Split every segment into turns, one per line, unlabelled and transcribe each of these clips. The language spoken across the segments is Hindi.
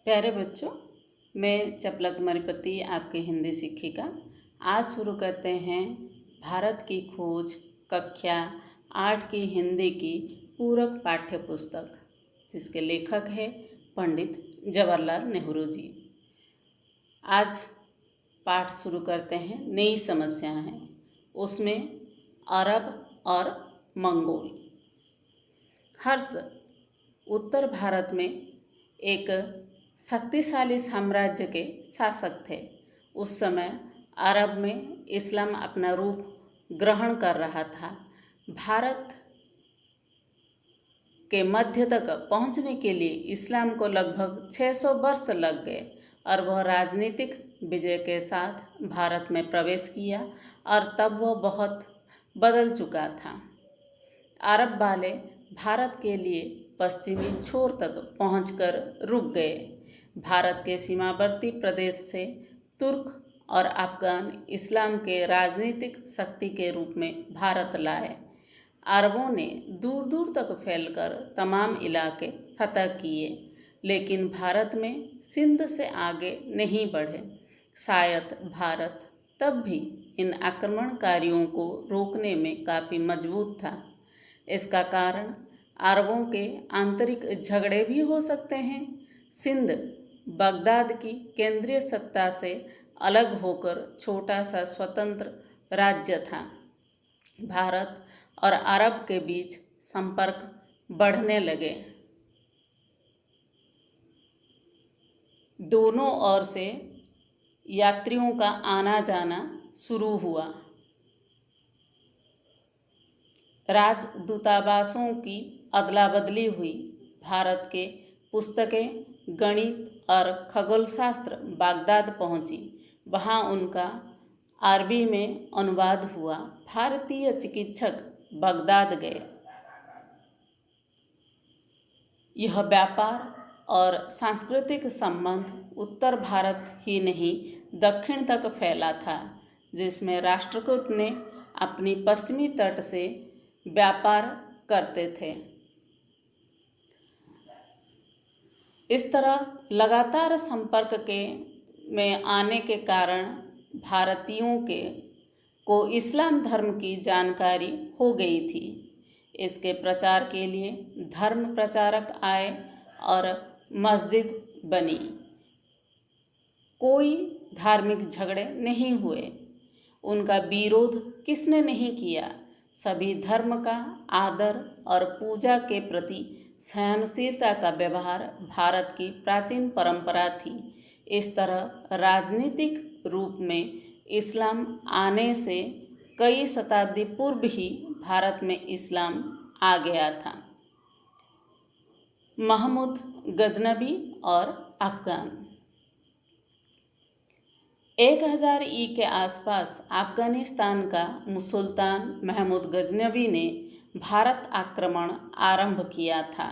प्यारे बच्चों, मैं चपला कुमारी पति आपकी हिंदी शिक्षिका। आज शुरू करते हैं भारत की खोज कक्षा 8 की हिंदी की पूरक पाठ्य पुस्तक, जिसके लेखक हैं पंडित जवाहरलाल नेहरू जी। आज पाठ शुरू करते हैं। नई समस्याएं हैं, उसमें अरब और मंगोल। हर्ष उत्तर भारत में एक शक्तिशाली साम्राज्य के शासक थे। उस समय अरब में इस्लाम अपना रूप ग्रहण कर रहा था। भारत के मध्य तक पहुंचने के लिए इस्लाम को लगभग 600 वर्ष लग गए और वह राजनीतिक विजय के साथ भारत में प्रवेश किया और तब वह बहुत बदल चुका था। अरब वाले भारत के लिए पश्चिमी छोर तक पहुंचकर रुक गए। भारत के सीमावर्ती प्रदेश से तुर्क और अफगान इस्लाम के राजनीतिक शक्ति के रूप में भारत लाए। अरबों ने दूर दूर तक फैलकर तमाम इलाके फतह किए, लेकिन भारत में सिंध से आगे नहीं बढ़े। शायद भारत तब भी इन आक्रमणकारियों को रोकने में काफ़ी मजबूत था। इसका कारण अरबों के आंतरिक झगड़े भी हो सकते हैं। सिंध बगदाद की केंद्रीय सत्ता से अलग होकर छोटा सा स्वतंत्र राज्य था। भारत और अरब के बीच संपर्क बढ़ने लगे। दोनों ओर से यात्रियों का आना जाना शुरू हुआ। राजदूतावासों की अदला बदली हुई। भारत के पुस्तकें, गणित और खगोलशास्त्र बागदाद पहुंची। वहां उनका अरबी में अनुवाद हुआ। भारतीय चिकित्सक बगदाद गए। यह व्यापार और सांस्कृतिक संबंध उत्तर भारत ही नहीं दक्षिण तक फैला था, जिसमें राष्ट्रकूट ने अपनी पश्चिमी तट से व्यापार करते थे। इस तरह लगातार संपर्क में आने के कारण भारतीयों को इस्लाम धर्म की जानकारी हो गई थी। इसके प्रचार के लिए धर्म प्रचारक आए और मस्जिद बनी। कोई धार्मिक झगड़े नहीं हुए। उनका विरोध किसने नहीं किया। सभी धर्म का आदर और पूजा के प्रति सहनशीलता का व्यवहार भारत की प्राचीन परंपरा थी। इस तरह राजनीतिक रूप में इस्लाम आने से कई शताब्दी पूर्व ही भारत में इस्लाम आ गया था। महमूद गजनबी और अफगान। 1000 ई के आसपास अफगानिस्तान का सुल्तान महमूद गजनबी ने भारत आक्रमण आरंभ किया था।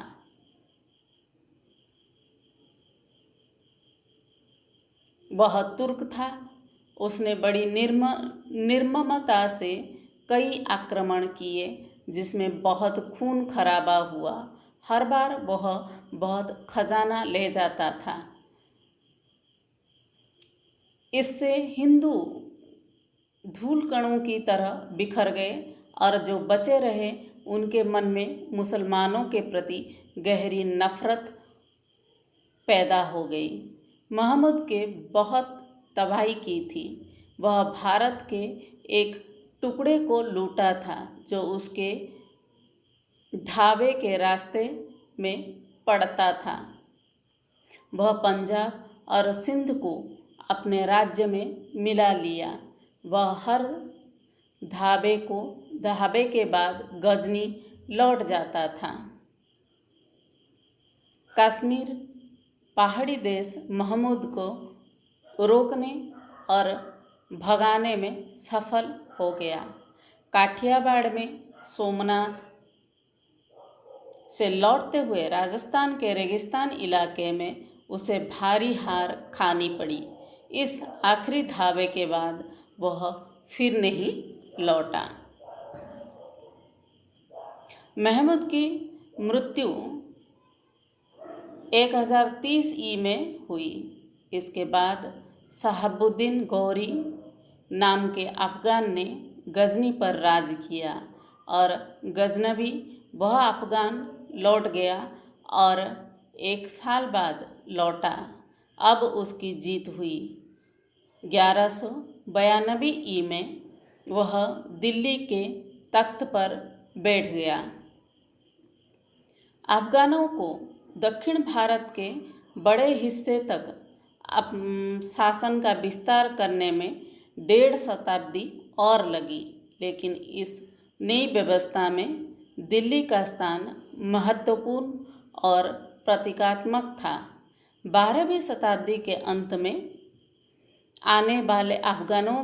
वह तुर्क था। उसने बड़ी निर्ममता से कई आक्रमण किए, जिसमें बहुत खून खराबा हुआ। हर बार वह बहुत खजाना ले जाता था। इससे हिंदू धूल कणों की तरह बिखर गए और जो बचे रहे उनके मन में मुसलमानों के प्रति गहरी नफरत पैदा हो गई। महमूद के बहुत तबाही की थी। वह भारत के एक टुकड़े को लूटा था जो उसके ढाबे के रास्ते में पड़ता था। वह पंजाब और सिंध को अपने राज्य में मिला लिया। वह हर ढाबे के बाद गजनी लौट जाता था। कश्मीर पहाड़ी देश महमूद को रोकने और भगाने में सफल हो गया। काठियावाड़ में सोमनाथ से लौटते हुए राजस्थान के रेगिस्तान इलाके में उसे भारी हार खानी पड़ी। इस आखिरी धावे के बाद वह फिर नहीं लौटा। महमूद की मृत्यु 1030 में हुई। इसके बाद शहाबुद्दीन गौरी नाम के अफगान ने गजनी पर राज किया और गजनवी वह अफगान लौट गया और 1 साल बाद लौटा। अब उसकी जीत हुई। 1192 में वह दिल्ली के तख्त पर बैठ गया। अफगानों को दक्षिण भारत के बड़े हिस्से तक शासन का विस्तार करने में 1.5 शताब्दी और लगी, लेकिन इस नई व्यवस्था में दिल्ली का स्थान महत्वपूर्ण और प्रतीकात्मक था। 12वीं शताब्दी के अंत में आने वाले अफगानों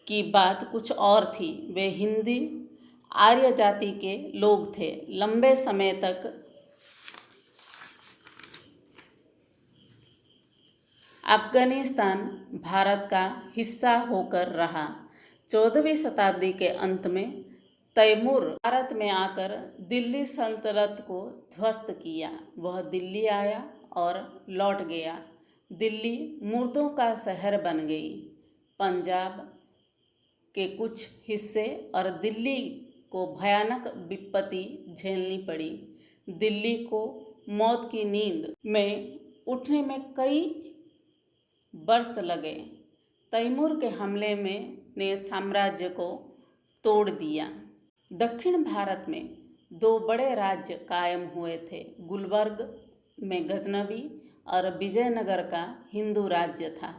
की बात कुछ और थी। वे हिंदी आर्य जाति के लोग थे। लंबे समय तक अफगानिस्तान भारत का हिस्सा होकर रहा। 14वीं शताब्दी के अंत में तैमूर भारत में आकर दिल्ली सल्तनत को ध्वस्त किया। वह दिल्ली आया और लौट गया। दिल्ली मुर्दों का शहर बन गई। पंजाब के कुछ हिस्से और दिल्ली को भयानक विपत्ति झेलनी पड़ी। दिल्ली को मौत की नींद में उठने में कई वर्ष लगे। तैमूर के हमले ने साम्राज्य को तोड़ दिया। दक्षिण भारत में 2 बड़े राज्य कायम हुए थे। गुलबर्ग में गजनवी और विजयनगर का हिंदू राज्य था।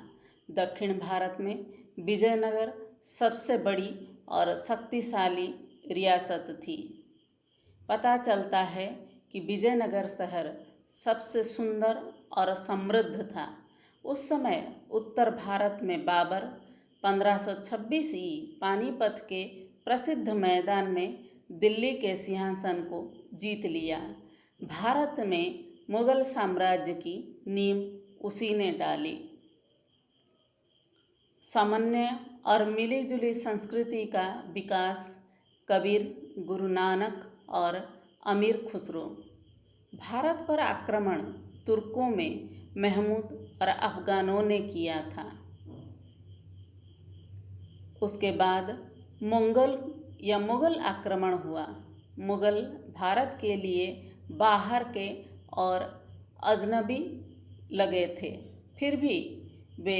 दक्षिण भारत में विजयनगर सबसे बड़ी और शक्तिशाली रियासत थी। पता चलता है कि विजयनगर शहर सबसे सुंदर और समृद्ध था। उस समय उत्तर भारत में बाबर 1526 पानीपत के प्रसिद्ध मैदान में दिल्ली के सिंहासन को जीत लिया। भारत में मुगल साम्राज्य की नींव उसी ने डाली। सामान्य और मिलीजुली संस्कृति का विकास कबीर, गुरु नानक और अमीर खुसरो। भारत पर आक्रमण तुर्कों में महमूद और अफगानों ने किया था। उसके बाद मुगल आक्रमण हुआ। मुगल भारत के लिए बाहर के और अजनबी लगे थे, फिर भी वे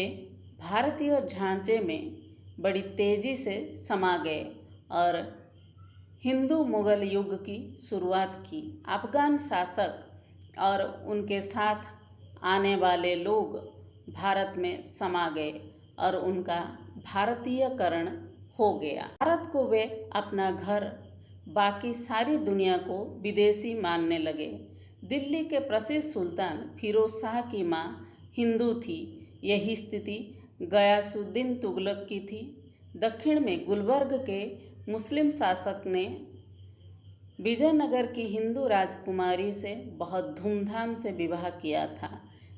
भारतीय ढांचे में बड़ी तेज़ी से समा गए और हिंदू मुगल युग की शुरुआत की। अफगान शासक और उनके साथ आने वाले लोग भारत में समा गए और उनका भारतीयकरण हो गया। भारत को वे अपना घर, बाकी सारी दुनिया को विदेशी मानने लगे। दिल्ली के प्रसिद्ध सुल्तान फिरोज शाह की माँ हिंदू थी। यही स्थिति गयासुद्दीन तुगलक की थी। दक्षिण में गुलबर्ग के मुस्लिम शासक ने विजयनगर की हिंदू राजकुमारी से बहुत धूमधाम से विवाह किया था।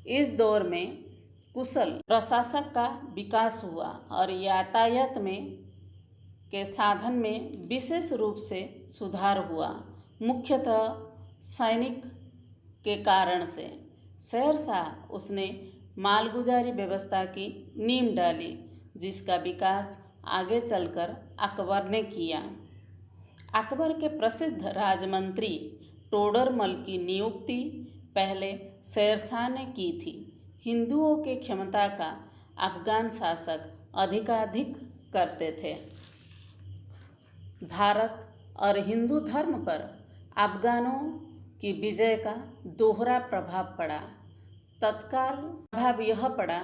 इस दौर में कुशल प्रशासक का विकास हुआ और यातायात के साधन में विशेष रूप से सुधार हुआ, मुख्यतः सैनिक के कारण से। शहंशाह उसने मालगुजारी व्यवस्था की नींव डाली, जिसका विकास आगे चलकर अकबर ने किया। अकबर के प्रसिद्ध राजमंत्री टोडरमल की नियुक्ति पहले शहंशाह ने की थी। हिंदुओं के क्षमता का अफगान शासक अधिकाधिक करते थे। भारत और हिंदू धर्म पर अफगानों की विजय का दोहरा प्रभाव पड़ा। तत्काल प्रभाव यह पड़ा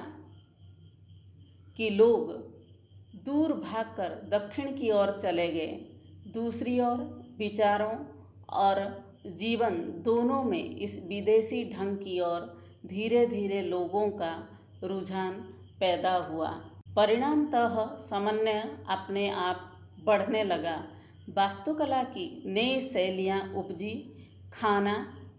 कि लोग दूर भागकर दक्षिण की ओर चले गए। दूसरी ओर विचारों और जीवन दोनों में इस विदेशी ढंग की ओर धीरे धीरे लोगों का रुझान पैदा हुआ। परिणामतः सामान्य अपने आप बढ़ने लगा। वास्तुकला की नई शैलियाँ उपजी, खाना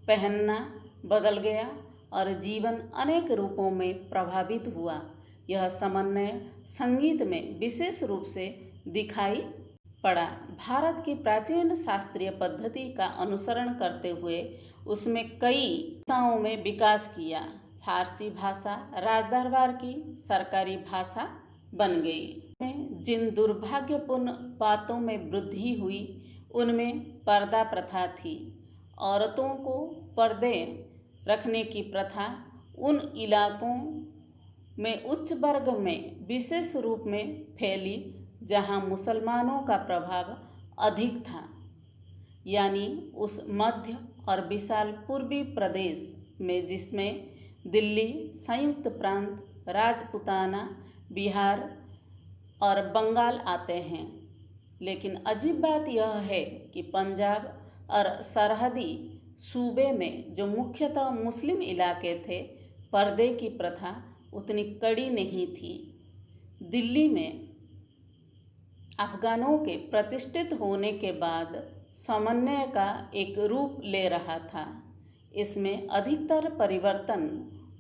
पहनना बदल गया और जीवन अनेक रूपों में प्रभावित हुआ। यह समन्वय संगीत में विशेष रूप से दिखाई पड़ा। भारत की प्राचीन शास्त्रीय पद्धति का अनुसरण करते हुए उसमें कई भाषाओं में विकास किया। फारसी भाषा राजदरबार की सरकारी भाषा बन गई। जिन दुर्भाग्यपूर्ण बातों में वृद्धि हुई उनमें पर्दा प्रथा थी। औरतों को पर्दे रखने की प्रथा उन इलाकों में उच्च वर्ग में विशेष रूप में फैली जहां मुसलमानों का प्रभाव अधिक था, यानी उस मध्य और विशाल पूर्वी प्रदेश में जिसमें दिल्ली, संयुक्त प्रांत, राजपूताना, बिहार और बंगाल आते हैं। लेकिन अजीब बात यह है कि पंजाब और सरहदी सूबे में जो मुख्यतः मुस्लिम इलाके थे, पर्दे की प्रथा उतनी कड़ी नहीं थी। दिल्ली में अफगानों के प्रतिष्ठित होने के बाद समन्वय का एक रूप ले रहा था। इसमें अधिकतर परिवर्तन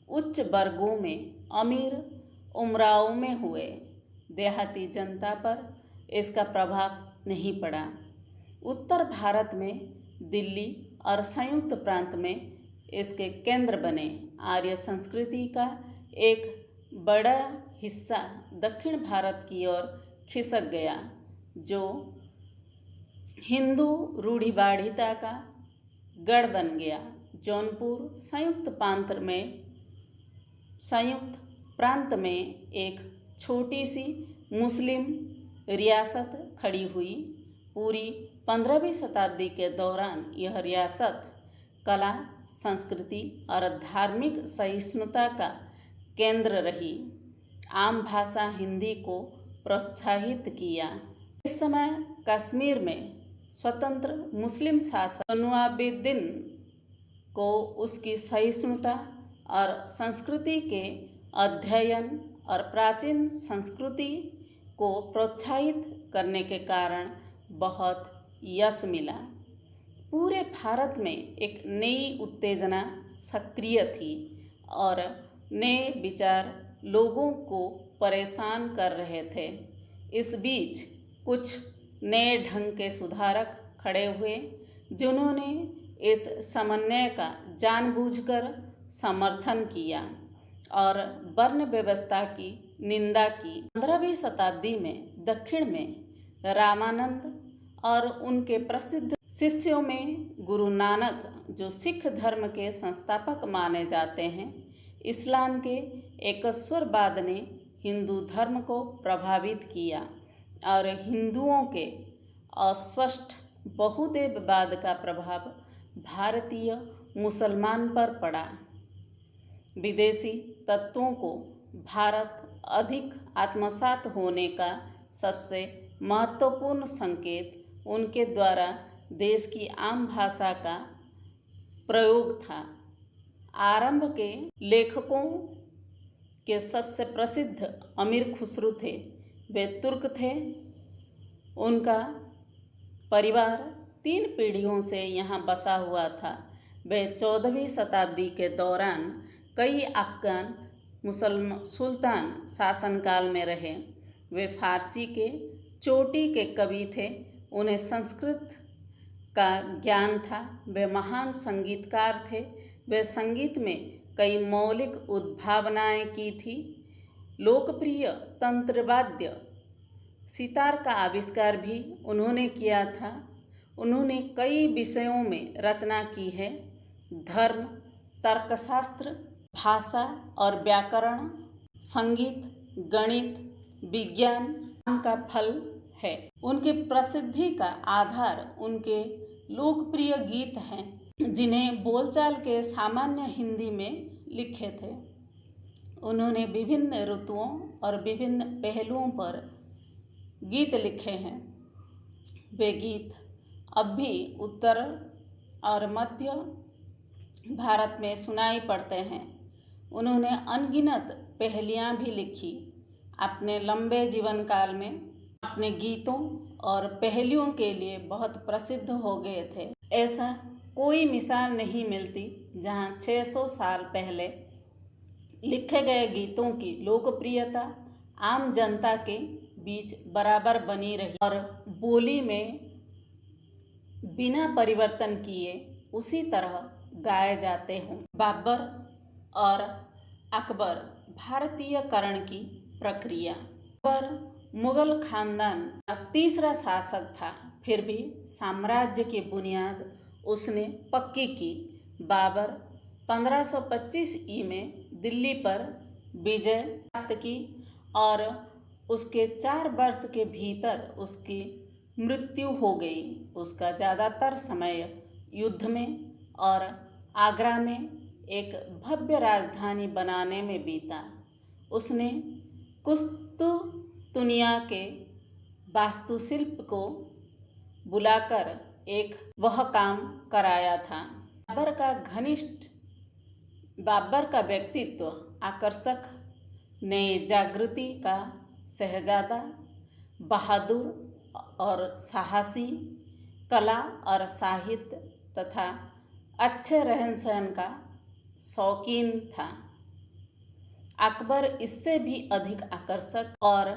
उच्च वर्गों में, अमीर उमराव में हुए। देहाती जनता पर इसका प्रभाव नहीं पड़ा। उत्तर भारत में दिल्ली और संयुक्त प्रांत में इसके केंद्र बने। आर्य संस्कृति का एक बड़ा हिस्सा दक्षिण भारत की ओर खिसक गया, जो हिंदू रूढ़िवादिता का गढ़ बन गया। जौनपुर संयुक्त प्रांत में एक छोटी सी मुस्लिम रियासत खड़ी हुई। पूरी 15वीं शताब्दी के दौरान यह रियासत कला, संस्कृति और धार्मिक सहिष्णुता का केंद्र रही। आम भाषा हिंदी को प्रोत्साहित किया। इस समय कश्मीर में स्वतंत्र मुस्लिम शासक ज़ैनुलाब्दीन को उसकी सहिष्णुता और संस्कृति के अध्ययन और प्राचीन संस्कृति को प्रोत्साहित करने के कारण बहुत यश मिला। पूरे भारत में एक नई उत्तेजना सक्रिय थी और नए विचार लोगों को परेशान कर रहे थे। इस बीच कुछ नए ढंग के सुधारक खड़े हुए जिन्होंने इस समन्वय का जानबूझकर समर्थन किया और वर्ण व्यवस्था की निंदा की। 15वीं शताब्दी में दक्षिण में रामानंद और उनके प्रसिद्ध शिष्यों में गुरु नानक, जो सिख धर्म के संस्थापक माने जाते हैं, इस्लाम के एकेश्वरवाद ने हिंदू धर्म को प्रभावित किया और हिंदुओं के अस्पष्ट बहुदेववाद का प्रभाव भारतीय मुसलमान पर पड़ा। विदेशी तत्वों को भारत अधिक आत्मसात होने का सबसे महत्वपूर्ण संकेत उनके द्वारा देश की आम भाषा का प्रयोग था। आरंभ के लेखकों के सबसे प्रसिद्ध अमीर खुसरो थे। वे तुर्क थे। उनका परिवार 3 पीढ़ियों से यहाँ बसा हुआ था। वे 14वीं शताब्दी के दौरान कई अफगान मुसलमान सुल्तान शासनकाल में रहे। वे फारसी के चोटी के कवि थे। उन्हें संस्कृत का ज्ञान था। वे महान संगीतकार थे। वे संगीत में कई मौलिक उद्भावनाएं की थी। लोकप्रिय तंत्रवाद्य सितार का आविष्कार भी उन्होंने किया था। उन्होंने कई विषयों में रचना की है। धर्म, तर्कशास्त्र, भाषा और व्याकरण, संगीत, गणित, विज्ञान का फल है। उनके प्रसिद्धि का आधार उनके लोकप्रिय गीत हैं, जिन्हें बोलचाल के सामान्य हिंदी में लिखे थे। उन्होंने विभिन्न ऋतुओं और विभिन्न पहलुओं पर गीत लिखे हैं। वे गीत अब भी उत्तर और मध्य भारत में सुनाई पड़ते हैं। उन्होंने अनगिनत पहेलियाँ भी लिखी। अपने लंबे जीवन काल में अपने गीतों और पहेलियों के लिए बहुत प्रसिद्ध हो गए थे। ऐसा कोई मिसाल नहीं मिलती जहाँ 600 साल पहले लिखे गए गीतों की लोकप्रियता आम जनता के बीच बराबर बनी रही और बोली में बिना परिवर्तन किए उसी तरह गाए जाते हों। बाबर और अकबर भारतीयकरण की प्रक्रिया। अकबर मुगल खानदान का तीसरा शासक था, फिर भी साम्राज्य की बुनियाद उसने पक्की की। बाबर 1525 में दिल्ली पर विजय प्राप्त की और उसके 4 वर्ष के भीतर उसकी मृत्यु हो गई। उसका ज़्यादातर समय युद्ध में और आगरा में एक भव्य राजधानी बनाने में बीता। उसने कुतुबुनिया के वास्तुशिल्प को बुलाकर वह काम कराया था। बाबर का व्यक्तित्व आकर्षक, नई जागृति का शहजादा, बहादुर और साहसी, कला और साहित्य तथा अच्छे रहन सहन का शौकीन था। अकबर इससे भी अधिक आकर्षक और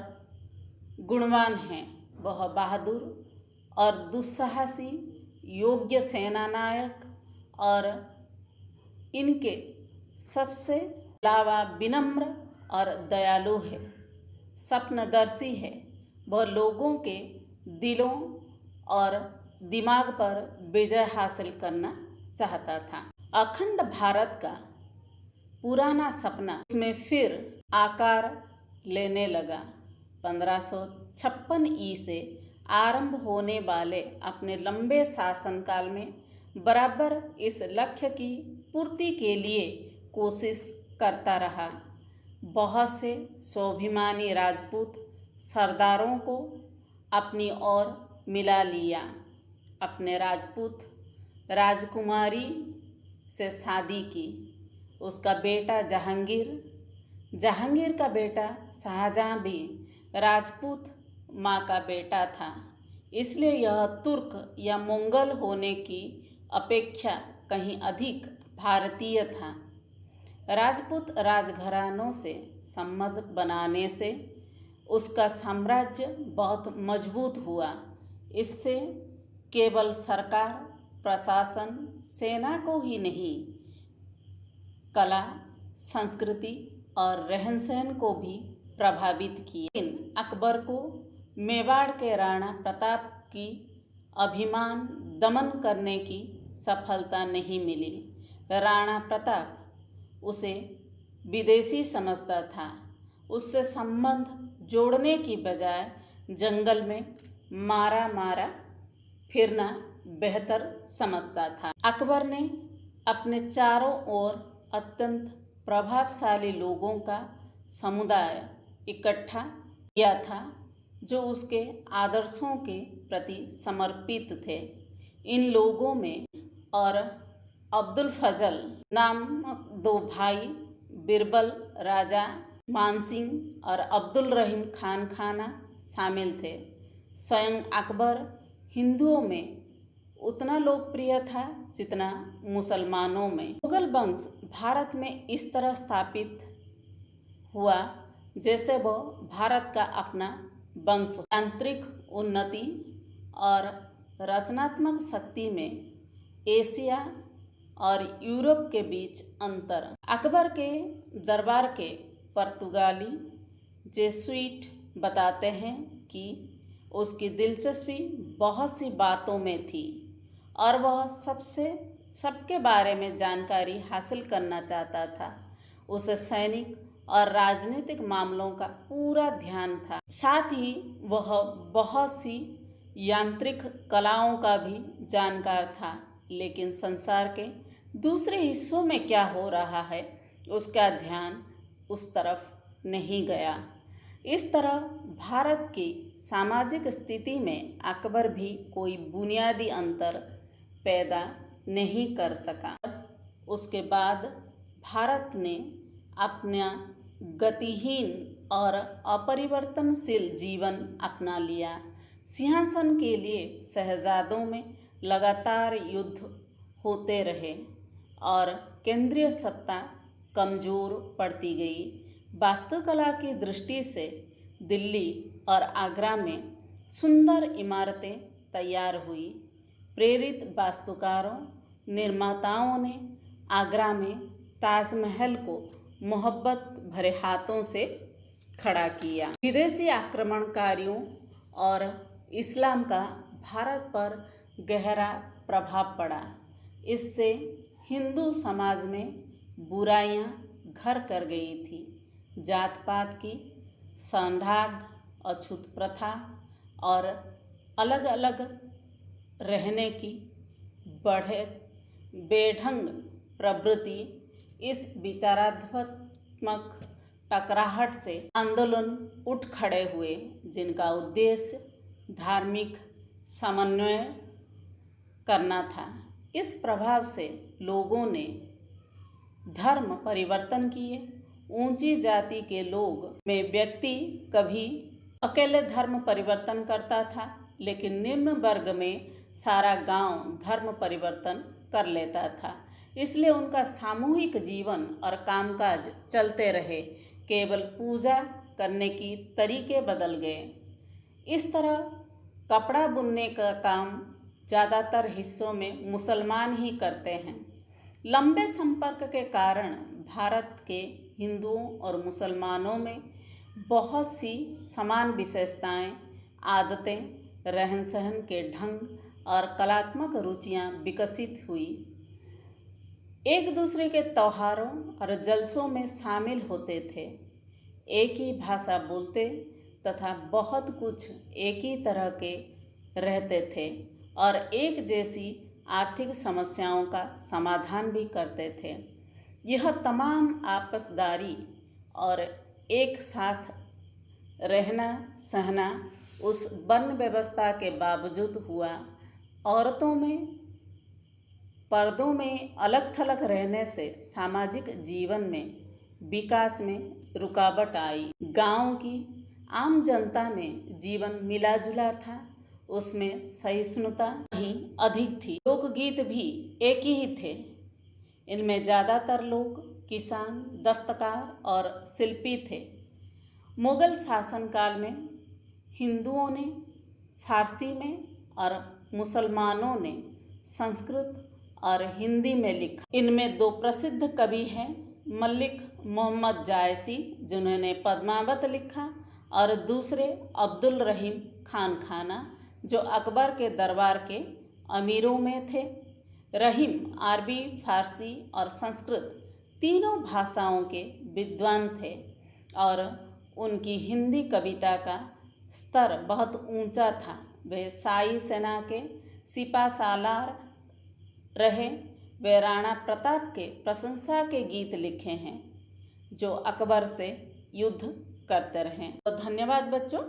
गुणवान है। वह बहादुर और दुस्साहसी, योग्य सेनानायक और इनके सबसे अलावा विनम्र और दयालु है, स्वप्नदर्शी है। वह लोगों के दिलों और दिमाग पर विजय हासिल करना चाहता था। अखंड भारत का पुराना सपना उसमें फिर आकार लेने लगा। 1556 से आरंभ होने वाले अपने लंबे शासनकाल में बाबर इस लक्ष्य की पूर्ति के लिए कोशिश करता रहा। बहुत से स्वाभिमानी राजपूत सरदारों को अपनी ओर मिला लिया। अपने राजपूत राजकुमारी से शादी की। उसका बेटा जहांगीर का बेटा शाहजहां भी राजपूत माँ का बेटा था, इसलिए यह तुर्क या मंगोल होने की अपेक्षा कहीं अधिक भारतीय था। राजपूत राजघरानों से संबंध बनाने से उसका साम्राज्य बहुत मजबूत हुआ। इससे केवल सरकार, प्रशासन, सेना को ही नहीं, कला, संस्कृति और रहन सहन को भी प्रभावित किया। लेकिन अकबर को मेवाड़ के राणा प्रताप की अभिमान दमन करने की सफलता नहीं मिली। राणा प्रताप उसे विदेशी समझता था। उससे संबंध जोड़ने की बजाय जंगल में मारा फिरना बेहतर समझता था। अकबर ने अपने चारों ओर अत्यंत प्रभावशाली लोगों का समुदाय इकट्ठा किया था, जो उसके आदर्शों के प्रति समर्पित थे। इन लोगों में और अब्दुल फजल नामक 2 भाई, बिरबल राजा मानसिंह और अब्दुल रहीम खाना शामिल थे। स्वयं अकबर हिंदुओं में उतना लोकप्रिय था जितना मुसलमानों में। मुगल वंश भारत में इस तरह स्थापित हुआ जैसे वह भारत का अपना वंश। यांत्रिक उन्नति और रचनात्मक शक्ति में एशिया और यूरोप के बीच अंतर। अकबर के दरबार के पुर्तगाली जेसुइट बताते हैं कि उसकी दिलचस्पी बहुत सी बातों में थी और वह सबके बारे में जानकारी हासिल करना चाहता था। उसे सैनिक और राजनीतिक मामलों का पूरा ध्यान था। साथ ही वह बहुत सी यांत्रिक कलाओं का भी जानकार था, लेकिन संसार के दूसरे हिस्सों में क्या हो रहा है उसका ध्यान उस तरफ नहीं गया। इस तरह भारत की सामाजिक स्थिति में अकबर भी कोई बुनियादी अंतर पैदा नहीं कर सका। उसके बाद भारत ने अपना गतिहीन और अपरिवर्तनशील जीवन अपना लिया। सिंहासन के लिए शहजादों में लगातार युद्ध होते रहे और केंद्रीय सत्ता कमज़ोर पड़ती गई। वास्तुकला की दृष्टि से दिल्ली और आगरा में सुंदर इमारतें तैयार हुई। प्रेरित वास्तुकारों निर्माताओं ने आगरा में ताजमहल को मोहब्बत भरे हाथों से खड़ा किया। विदेशी आक्रमणकारियों और इस्लाम का भारत पर गहरा प्रभाव पड़ा। इससे हिंदू समाज में बुराइयां घर कर गई थी। जात पात की संघाड़, अछूत प्रथा और अलग अलग रहने की बढ़े बेढंग प्रवृत्ति इस विचारात्मक टकराहट से आंदोलन उठ खड़े हुए, जिनका उद्देश्य धार्मिक समन्वय करना था। इस प्रभाव से लोगों ने धर्म परिवर्तन किए। ऊंची जाति के लोग में व्यक्ति कभी अकेले धर्म परिवर्तन करता था, लेकिन निम्न वर्ग में सारा गांव धर्म परिवर्तन कर लेता था। इसलिए उनका सामूहिक जीवन और कामकाज चलते रहे, केवल पूजा करने की तरीके बदल गए। इस तरह कपड़ा बुनने का काम ज़्यादातर हिस्सों में मुसलमान ही करते हैं। लंबे संपर्क के कारण भारत के हिंदुओं और मुसलमानों में बहुत सी समान विशेषताएं, आदतें, रहन सहन के ढंग और कलात्मक रुचियां विकसित हुई। एक दूसरे के त्योहारों और जलसों में शामिल होते थे, एक ही भाषा बोलते तथा बहुत कुछ एक ही तरह के रहते थे और एक जैसी आर्थिक समस्याओं का समाधान भी करते थे। यह तमाम आपसदारी और एक साथ रहना सहना उस वर्ण व्यवस्था के बावजूद हुआ। औरतों में पर्दों में अलग थलग रहने से सामाजिक जीवन में विकास में रुकावट आई। गांव की आम जनता में जीवन मिला जुला था, उसमें सहिष्णुता ही अधिक थी। लोकगीत भी एक ही थे। इनमें ज़्यादातर लोग किसान, दस्तकार और शिल्पी थे। मुगल शासनकाल में हिंदुओं ने फारसी में और मुसलमानों ने संस्कृत और हिंदी में लिखा। इनमें दो प्रसिद्ध कवि हैं, मलिक मोहम्मद जायसी जिन्होंने पद्मावत लिखा, और दूसरे अब्दुल रहीम खान खाना जो अकबर के दरबार के अमीरों में थे। रहीम अरबी, फारसी और संस्कृत तीनों भाषाओं के विद्वान थे और उनकी हिंदी कविता का स्तर बहुत ऊंचा था। वे शाही सेना के सिपाहसालार रहे। वे राणा प्रताप के प्रशंसा के गीत लिखे हैं जो अकबर से युद्ध करते रहे। तो धन्यवाद बच्चों।